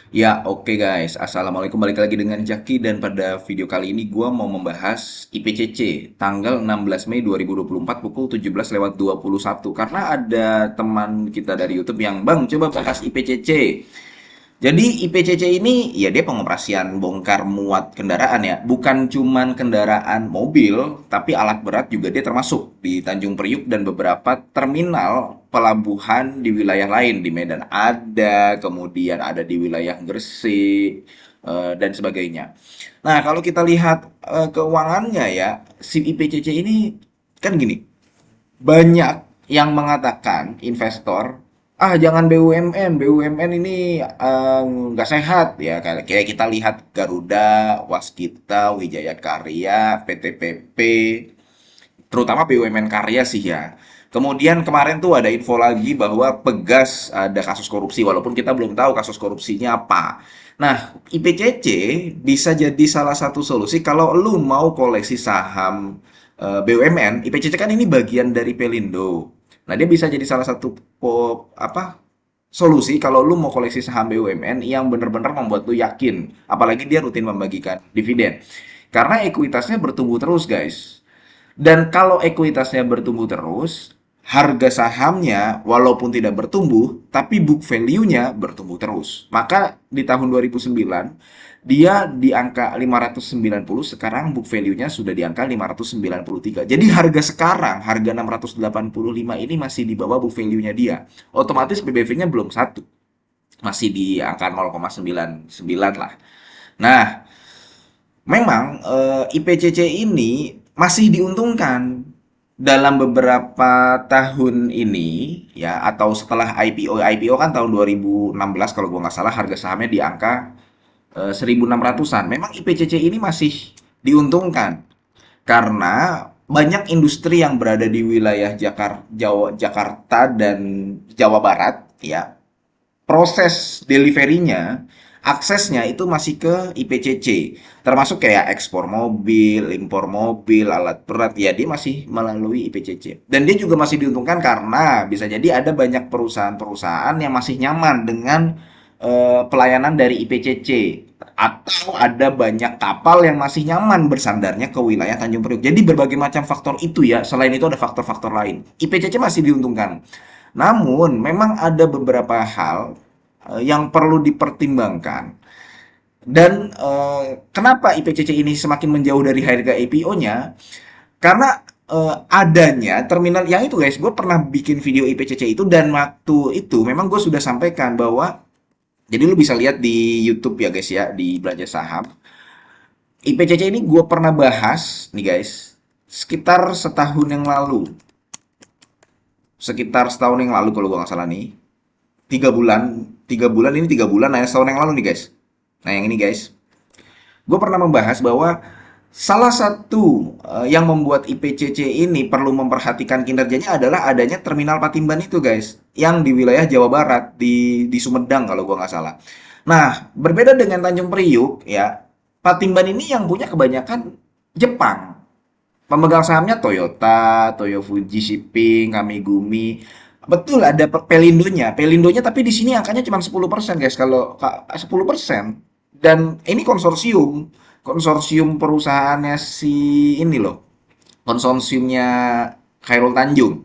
Ya, oke guys. Assalamualaikum. Balik lagi dengan Jaki dan pada video kali ini gua mau membahas IPCC tanggal 16 Mei 2024 pukul 17:21 karena ada teman kita dari YouTube yang, "Bang, coba bahas IPCC." Jadi IPCC ini ya dia pengoperasian bongkar muat kendaraan ya, bukan cuman kendaraan mobil, tapi alat berat juga dia termasuk di Tanjung Priuk dan beberapa terminal pelabuhan di wilayah lain di Medan ada, kemudian ada di wilayah Gresik dan sebagainya. Nah, kalau kita lihat keuangannya ya, si IPCC ini kan gini, banyak yang mengatakan investor, ah jangan BUMN, BUMN ini nggak sehat ya. Kayak kita lihat Garuda, Waskita, Wijaya Karya, PT PP, terutama BUMN Karya sih ya. Kemudian kemarin tuh ada info lagi bahwa Pegas ada kasus korupsi, walaupun kita belum tahu kasus korupsinya apa. Nah, IPCC bisa jadi salah satu solusi kalau lu mau koleksi saham BUMN. IPCC kan ini bagian dari Pelindo. Nah, dia bisa jadi salah satu solusi kalau lu mau koleksi saham BUMN yang benar-benar membuat lu yakin. Apalagi dia rutin membagikan dividen. Karena ekuitasnya bertumbuh terus, guys. Dan kalau ekuitasnya bertumbuh terus, harga sahamnya walaupun tidak bertumbuh, tapi book value-nya bertumbuh terus. Maka di tahun 2009, dia di angka 590, sekarang book value-nya sudah di angka 593. Jadi harga sekarang, harga 685 ini masih di bawah book value-nya dia. Otomatis PBV-nya belum satu, masih di angka 0,99 lah. Nah, memang IPCC ini masih diuntungkan dalam beberapa tahun ini ya, atau setelah IPO. IPO kan tahun 2016 kalau gua nggak salah, harga sahamnya di angka 1.600-an. Memang IPCC ini masih diuntungkan karena banyak industri yang berada di wilayah Jakarta dan Jawa Barat ya, proses deliverynya, aksesnya itu masih ke IPCC, termasuk kayak ekspor mobil, impor mobil, alat berat, ya dia masih melalui IPCC. Dan dia juga masih diuntungkan karena bisa jadi ada banyak perusahaan-perusahaan yang masih nyaman dengan pelayanan dari IPCC, atau ada banyak kapal yang masih nyaman bersandarnya ke wilayah Tanjung Priok. Jadi berbagai macam faktor itu ya. Selain itu ada faktor-faktor lain. IPCC masih diuntungkan. Namun, memang ada beberapa hal yang perlu dipertimbangkan. Dan kenapa IPCC ini semakin menjauh dari harga IPO-nya? Karena adanya terminal yang itu guys, gue pernah bikin video IPCC itu dan waktu itu memang gue sudah sampaikan bahwa jadi lu bisa lihat di YouTube ya guys ya, di Belanja Saham. IPCC ini gue pernah bahas nih guys, sekitar setahun yang lalu. Sekitar setahun yang lalu kalau gue nggak salah nih. 3 bulan ini 3 bulan, nah setahun yang lalu nih guys. Nah yang ini guys, gue pernah membahas bahwa salah satu yang membuat IPCC ini perlu memperhatikan kinerjanya adalah adanya terminal Patimban itu guys, yang di wilayah Jawa Barat, di Sumedang kalau gue nggak salah. Nah, berbeda dengan Tanjung Priuk ya, Patimban ini yang punya kebanyakan Jepang. Pemegang sahamnya Toyota, Toyo Fuji Shipping, Kamigumi. Betul ada Pelindonya. Pelindonya tapi di sini angkanya cuma 10% guys. Kalau 10%. Dan ini konsorsium. Konsorsium perusahaannya si ini loh. Konsorsiumnya Khairul Tanjung.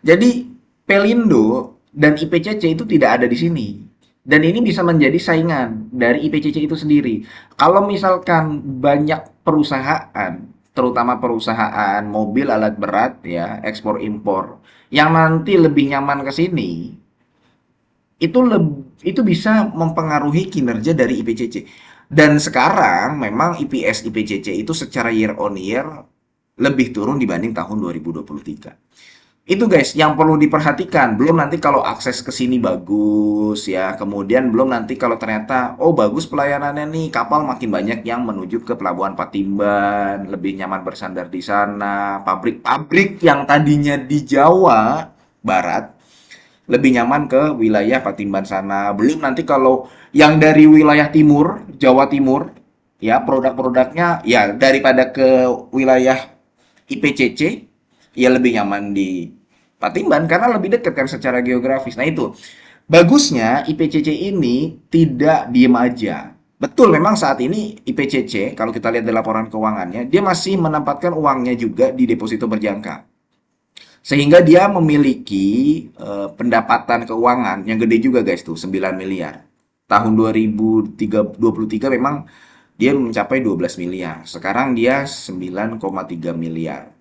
Jadi Pelindo dan IPCC itu tidak ada di sini. Dan ini bisa menjadi saingan dari IPCC itu sendiri. Kalau misalkan banyak perusahaan, terutama perusahaan mobil alat berat ya, ekspor impor, yang nanti lebih nyaman ke sini, itu bisa mempengaruhi kinerja dari IPCC. Dan sekarang memang EPS IPCC itu secara year on year lebih turun dibanding tahun 2023. Itu guys, yang perlu diperhatikan. Belum nanti kalau akses ke sini bagus ya. Kemudian belum nanti kalau ternyata, oh bagus pelayanannya nih, kapal makin banyak yang menuju ke Pelabuhan Patimban, lebih nyaman bersandar di sana. Pabrik-pabrik yang tadinya di Jawa Barat, lebih nyaman ke wilayah Patimban sana. Belum nanti kalau yang dari wilayah timur, Jawa Timur, ya produk-produknya ya daripada ke wilayah IPCC, ya lebih nyaman di Patimban karena lebih dekat kan secara geografis. Nah itu. Bagusnya IPCC ini tidak diem aja. Betul, memang saat ini IPCC, kalau kita lihat di laporan keuangannya, dia masih menempatkan uangnya juga di deposito berjangka. Sehingga dia memiliki pendapatan keuangan yang gede juga guys tuh, 9 miliar. Tahun 2023 memang dia mencapai 12 miliar. Sekarang dia 9,3 miliar.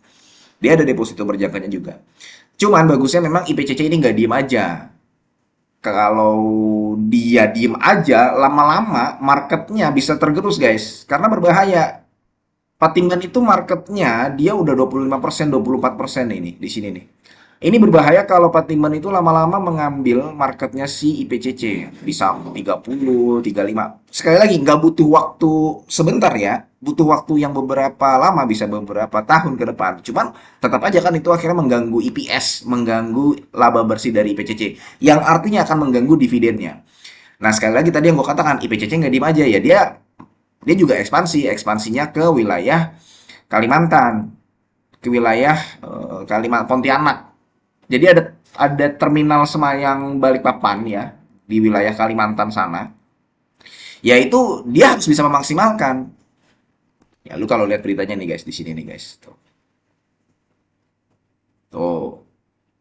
Dia ada deposito berjangkanya juga. Cuman bagusnya memang IPCC ini nggak diem aja. Kalau dia diem aja, lama-lama marketnya bisa tergerus guys. Karena berbahaya. Patingan itu marketnya dia udah 25%, 24% ini di sini nih. Ini berbahaya kalau Patiman itu lama-lama mengambil marketnya si IPCC. Bisa 30, 35. Sekali lagi, nggak butuh waktu sebentar ya. Butuh waktu yang beberapa lama, bisa beberapa tahun ke depan. Cuman tetap aja kan itu akhirnya mengganggu EPS, mengganggu laba bersih dari IPCC. Yang artinya akan mengganggu dividennya. Nah, sekali lagi tadi yang gue katakan, IPCC nggak diem aja ya. Dia juga ekspansi. Ekspansinya ke wilayah Kalimantan, ke wilayah Kalimantan, Pontianak. Jadi ada terminal Semayang Balikpapan ya di wilayah Kalimantan sana. Ya itu dia harus bisa memaksimalkan. Ya lu kalau lihat beritanya nih guys di sini nih guys. Tuh. Tuh.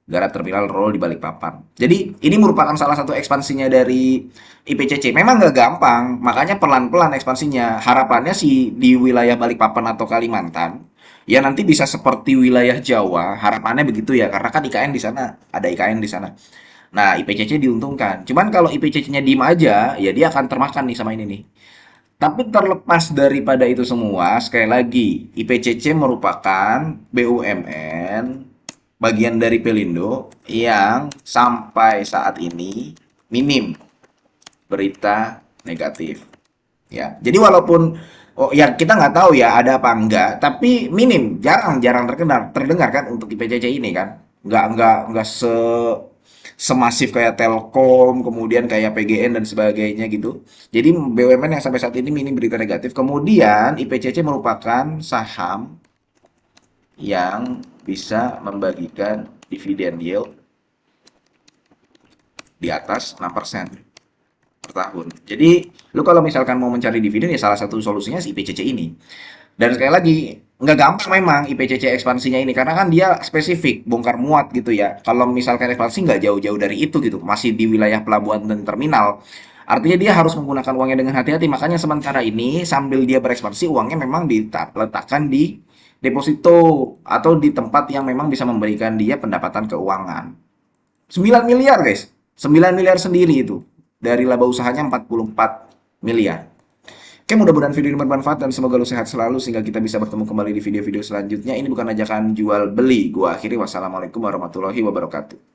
Garap terminal roll di Balikpapan. Jadi ini merupakan salah satu ekspansinya dari IPCC. Memang nggak gampang, makanya pelan-pelan ekspansinya. Harapannya sih di wilayah Balikpapan atau Kalimantan, ya nanti bisa seperti wilayah Jawa. Harapannya begitu ya, karena kan IKN di sana, ada IKN di sana. Nah, IPCC diuntungkan. Cuman kalau IPCC-nya diem aja, ya dia akan termakan nih sama ini nih. Tapi terlepas daripada itu semua, sekali lagi, IPCC merupakan BUMN bagian dari Pelindo yang sampai saat ini minim berita negatif. Ya, jadi walaupun ya kita nggak tahu ya ada apa enggak, tapi minim, jarang-jarang terdengar kan untuk IPCC ini kan, nggak semasif kayak Telkom, kemudian kayak PGN dan sebagainya gitu. Jadi BUMN yang sampai saat ini minim berita negatif. Kemudian IPCC merupakan saham yang bisa membagikan dividen yield di atas 6% per tahun. Jadi, lu kalau misalkan mau mencari dividen ya salah satu solusinya si IPCC ini. Dan sekali lagi, nggak gampang memang IPCC ekspansinya ini karena kan dia spesifik, bongkar muat gitu ya. Kalau misalkan ekspansi nggak jauh-jauh dari itu gitu, masih di wilayah pelabuhan dan terminal. Artinya dia harus menggunakan uangnya dengan hati-hati. Makanya sementara ini sambil dia berekspansi, uangnya memang diletakkan di deposito atau di tempat yang memang bisa memberikan dia pendapatan keuangan. 9 miliar guys. 9 miliar sendiri itu. Dari laba usahanya 44 miliar. Oke, mudah-mudahan video ini bermanfaat dan semoga lu sehat selalu sehingga kita bisa bertemu kembali di video-video selanjutnya. Ini bukan ajakan jual beli. Gua akhiri. Wassalamualaikum warahmatullahi wabarakatuh.